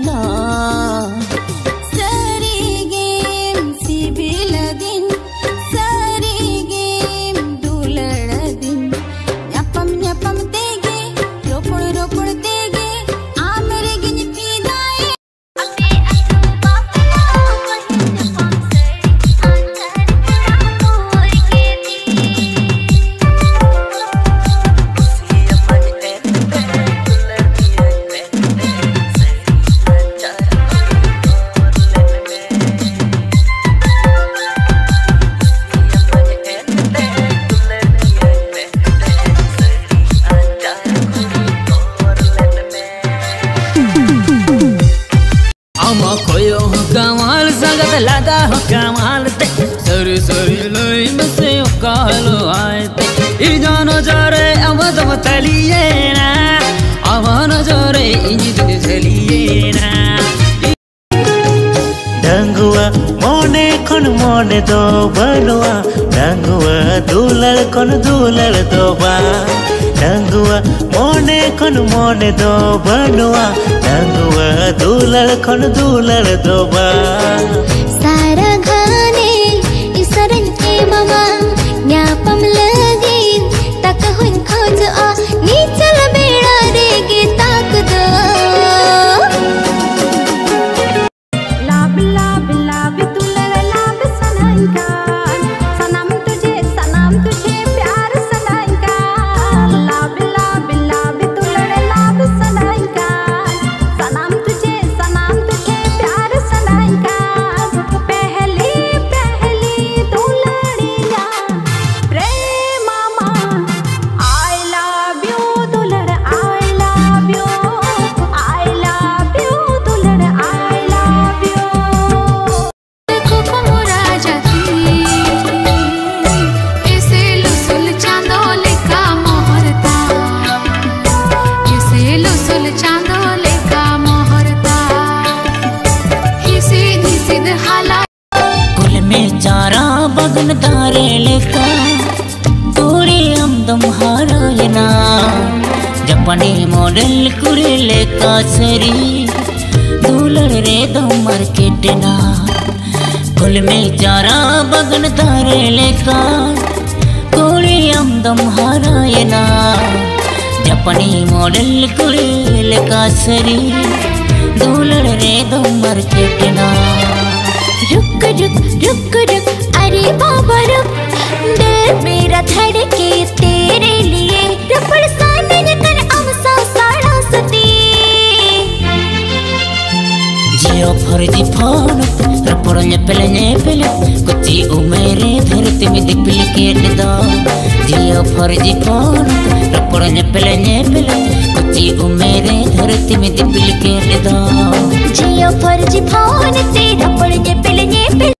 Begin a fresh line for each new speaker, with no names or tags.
ना
सारी game CIBIL दिन सारी गेम दुलड़ दिन न्यापम न्यापम तेगे रोपड़ रोपड़ तेगे आमरे गिन पीदाए अबे अनु बापला वहिन पंसर अंतर मोर के दी
koyo kamal sagat lada kamal te sari sari loi mase okalo aite ijano jare amad mataliye na amano jare injit thaliye na
डंगुआ मोने खन मोने दो बनवा डंगुआ दूलड़ खन दूलड़ दो बा डंगुआ मोने खन मोने दो बनवा डंगुआ दूलड़ खन दूलड़ दो बा
सारा घाने इसरन के ममा न्यापम लगे तक हुन खोज आ नीचल बेड़ा रेगे ताक दो लाभ लाभ लाभ तुलर लाभ सनाइकान सनम तुझे प्यार सनाइकान लाभ लाभ लाभ तुलर लाभ सनाइकान सनम तुझे प्यार सनाइकान पहली पहली दुलड़िया प्रेम मामा आई लव यू दुलर आई लव यू दुलर आई लव यू खूब मुराजा की इसे लुसुल चांदोले का मोहरता इसे लुसुल चांदोले का मोहरता इसे निसिद हाला
कुल में चारा बगन तारे लेका तोरे हम तुम्हारा ना जपने मॉडल कुरे लेका सरी दूलड़ रे दम मार्केट ना कुल में चारा बगन तारे लेका तोरे हम तुम्हारा ना जपने मॉडल कुरे लेका सरी दूलड़ रे दम मार्केट ना
रुक रुक रुक रुक अरे बाबा रुक दिल मेरा धड़के तेरे लिए रपड़ साने कर अवसा साड़ा सती
जियो फर्जी फोन रपड़ पहले कुछ उमेरे धरती में दिपिल के दो जियो फर्जी फोन रपड़ पहले कुछ उमेरे धरती में दिपिल के दो
जियो फर्जी फोन तेरा पड़